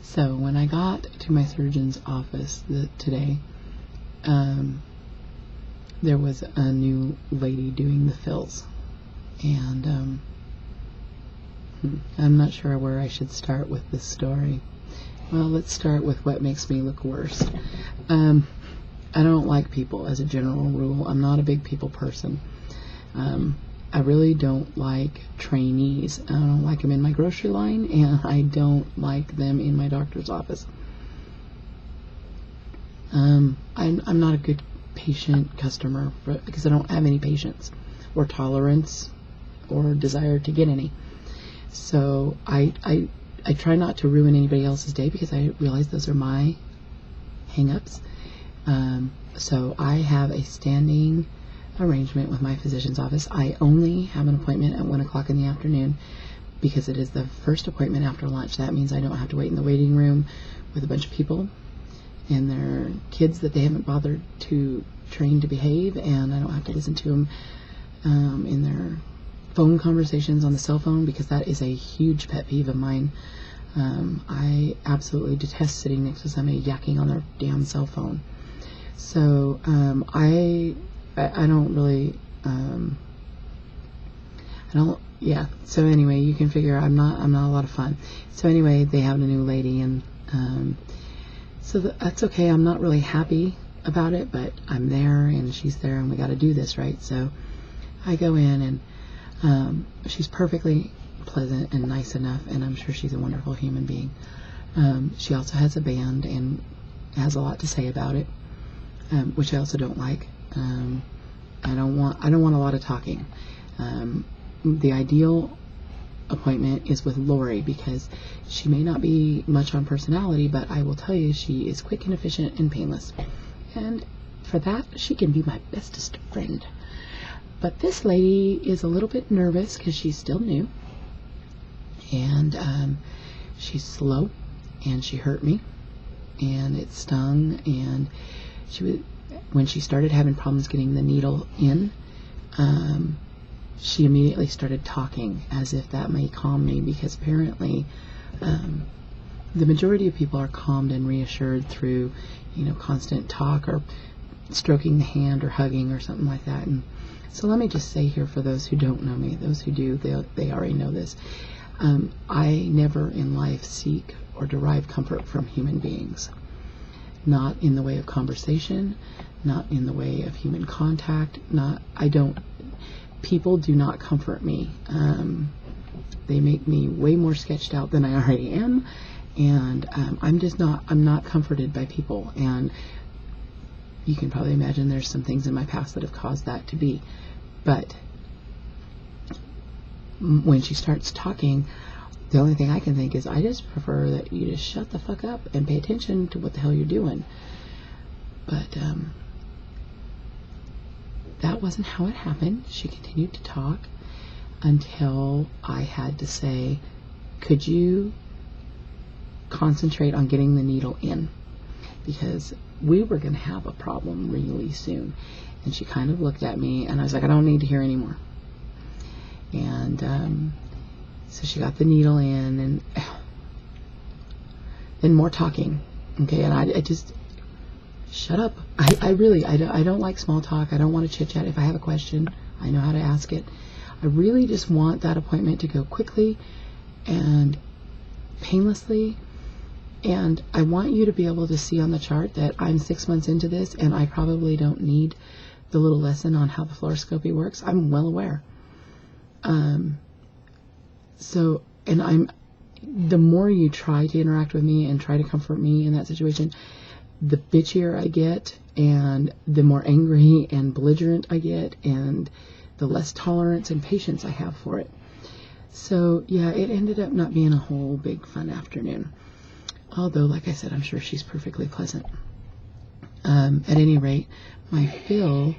So when I got to my surgeon's office today, there was a new lady doing the fills, and I'm not sure where I should start with this story. Well, let's start with what makes me look worse. I don't like people as a general rule. I'm not a big people person. I really don't like trainees. I don't like them in my grocery line, and I don't like them in my doctor's office. I'm not a good patient customer because I don't have any patience or tolerance or desire to get any. So I try not to ruin anybody else's day because I realize those are my hang-ups. So I have a standing arrangement with my physician's office. I only have an appointment at 1 o'clock in the afternoon because it is the first appointment after lunch. That means I don't have to wait in the waiting room with a bunch of people and their kids that they haven't bothered to train to behave, and I don't have to listen to them in their phone conversations on the cell phone, because that is a huge pet peeve of mine. I absolutely detest sitting next to somebody yakking on their damn cell phone. So I don't really so anyway, you can figure I'm not a lot of fun. So anyway, they have a new lady, and so that's okay. I'm not really happy about it, but I'm there and she's there and we got to do this, right? So I go in, and she's perfectly pleasant and nice enough, and I'm sure she's a wonderful human being. She also has a band and has a lot to say about it, which I also don't like. I don't want a lot of talking. The ideal appointment is with Lori, because she may not be much on personality, but I will tell you she is quick and efficient and painless. And for that, she can be my bestest friend. But this lady is a little bit nervous because she's still new, and she's slow, and she hurt me, and it stung, and when she started having problems getting the needle in, she immediately started talking as if that may calm me, because apparently the majority of people are calmed and reassured through, constant talk or stroking the hand or hugging or something like that. And so let me just say here, for those who don't know me, those who do, they already know this. I never in life seek or derive comfort from human beings. Not in the way of conversation, not in the way of human contact, people do not comfort me. They make me way more sketched out than I already am, and I'm not comforted by people, and you can probably imagine there's some things in my past that have caused that to be. But when she starts talking, the only thing I can think is, I just prefer that you just shut the fuck up and pay attention to what the hell you're doing. But that wasn't how it happened. She continued to talk until I had to say, could you concentrate on getting the needle in? Because we were going to have a problem really soon. And she kind of looked at me, and I was like, I don't need to hear anymore. And so she got the needle in, and then more talking. Okay, and I just, shut up. I don't like small talk. I don't want to chit chat. If I have a question, I know how to ask it. I really just want that appointment to go quickly and painlessly. And I want you to be able to see on the chart that I'm 6 months into this, and I probably don't need the little lesson on how the fluoroscopy works. I'm well aware. The more you try to interact with me and try to comfort me in that situation, the bitchier I get, and the more angry and belligerent I get, and the less tolerance and patience I have for it. So yeah, it ended up not being a whole big fun afternoon. Although, like I said, I'm sure she's perfectly pleasant. At any rate, my fill,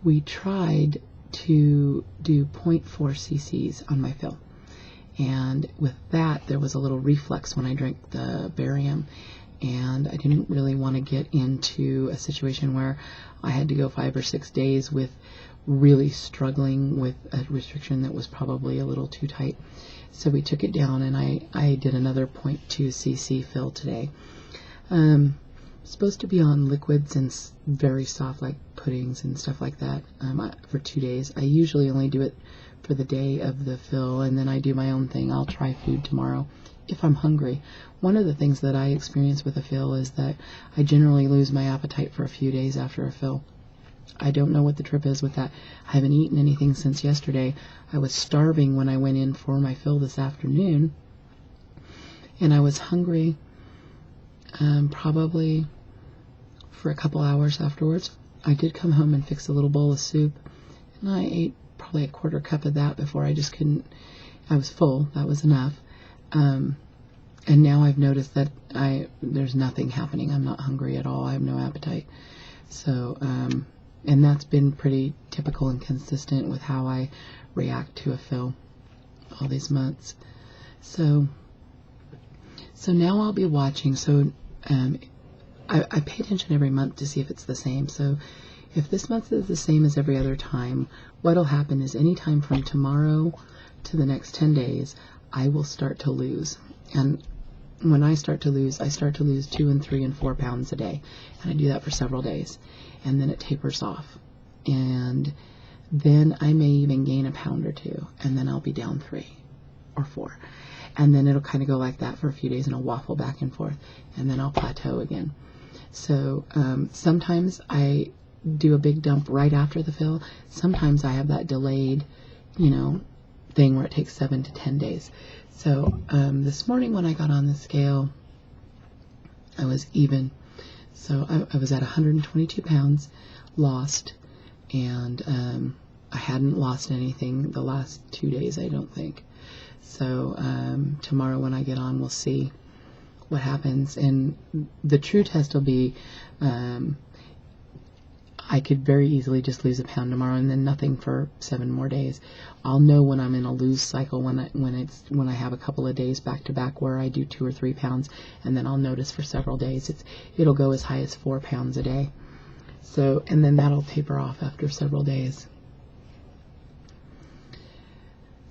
we tried to do 0.4 cc's on my fill. And with that, there was a little reflex when I drank the barium. And I didn't really want to get into a situation where I had to go 5 or 6 days with really struggling with a restriction that was probably a little too tight. So we took it down, and I did another 0.2 cc fill today. Supposed to be on liquids and very soft, like puddings and stuff like that, for 2 days. I usually only do it for the day of the fill, and then I do my own thing. I'll try food tomorrow if I'm hungry. One of the things that I experience with a fill is that I generally lose my appetite for a few days after a fill. I don't know what the trip is with that. I haven't eaten anything since yesterday. I was starving when I went in for my fill this afternoon, and I was hungry probably for a couple hours afterwards. I did come home and fix a little bowl of soup, and I ate probably a quarter cup of that before I just couldn't. I was full. That was enough. And now I've noticed that there's nothing happening. I'm not hungry at all. I have no appetite. So, and that's been pretty typical and consistent with how I react to a fill all these months. So now I'll be watching. So I pay attention every month to see if it's the same. So if this month is the same as every other time, what'll happen is anytime from tomorrow to the next 10 days, I will start to lose. And when I start to lose 2 and 3 and 4 pounds a day. And I do that for several days. And then it tapers off. And then I may even gain a pound or 2. And then I'll be down 3 or 4. And then it'll kind of go like that for a few days, and I'll waffle back and forth. And then I'll plateau again. So sometimes I do a big dump right after the fill. Sometimes I have that delayed, thing where it takes 7 to 10 days. So this morning when I got on the scale, I was even. So I was at 122 pounds lost, and I hadn't lost anything the last 2 days, I don't think. So tomorrow when I get on, we'll see what happens. And the true test will be, I could very easily just lose a pound tomorrow and then nothing for 7 more days. I'll know when I'm in a lose cycle when I have a couple of days back to back where I do 2 or 3 pounds, and then I'll notice for several days it'll go as high as 4 pounds a day. So, and then that'll taper off after several days.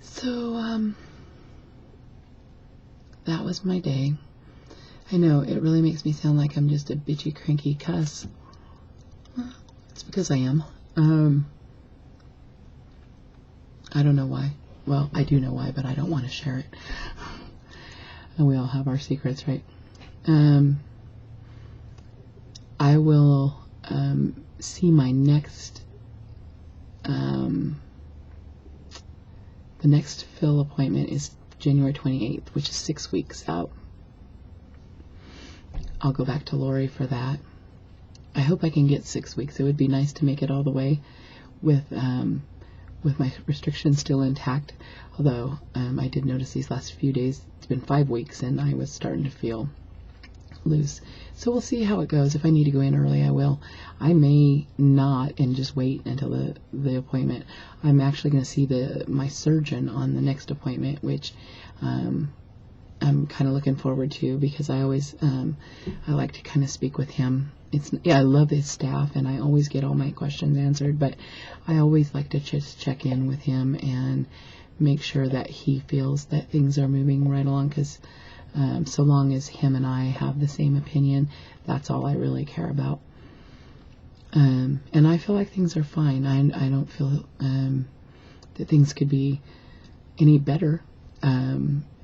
So that was my day. I know it really makes me sound like I'm just a bitchy, cranky cuss. It's because I am. I don't know why. Well, I do know why, but I don't want to share it. And we all have our secrets, right? I will see my next, the next fill appointment is January 28th, which is 6 weeks out. I'll go back to Lori for that. I hope I can get 6 weeks. It would be nice to make it all the way with my restrictions still intact. Although I did notice these last few days, it's been 5 weeks, and I was starting to feel loose. So we'll see how it goes. If I need to go in early, I will. I may not and just wait until the appointment. I'm actually going to see my surgeon on the next appointment, which I'm kind of looking forward to, because I always I like to kind of speak with him. I love his staff, and I always get all my questions answered, but I always like to just check in with him and make sure that he feels that things are moving right along, because so long as him and I have the same opinion, that's all I really care about. And I feel like things are fine. I don't feel that things could be any better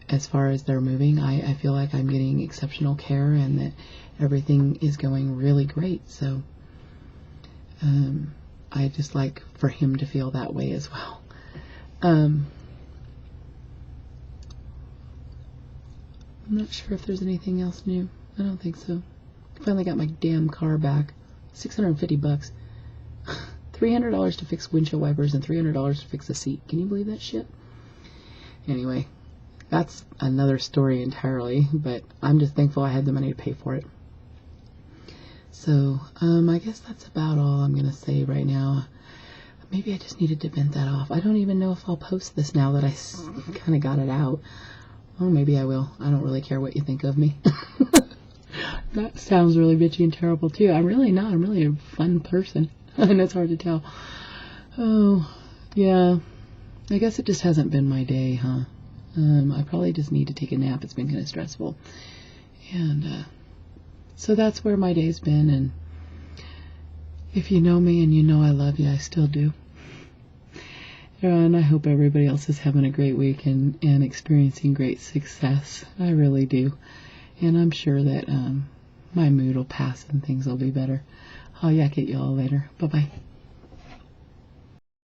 as far as they're moving. I feel like I'm getting exceptional care, and that everything is going really great. So I just like for him to feel that way as well. I'm not sure if there's anything else new. I don't think so. I finally got my damn car back. $650. $300 to fix windshield wipers and $300 to fix the seat. Can you believe that shit? Anyway, that's another story entirely, but I'm just thankful I had the money to pay for it. So, I guess that's about all I'm going to say right now. Maybe I just needed to vent that off. I don't even know if I'll post this now that I kind of got it out. Or maybe I will. I don't really care what you think of me. That sounds really bitchy and terrible too. I'm really not. I'm really a fun person. And it's hard to tell. Oh, yeah. I guess it just hasn't been my day, huh? I probably just need to take a nap. It's been kind of stressful. And so that's where my day's been. And if you know me and you know I love you, I still do. And I hope everybody else is having a great week and experiencing great success. I really do. And I'm sure that my mood will pass and things will be better. I'll yak at y'all later. Bye-bye.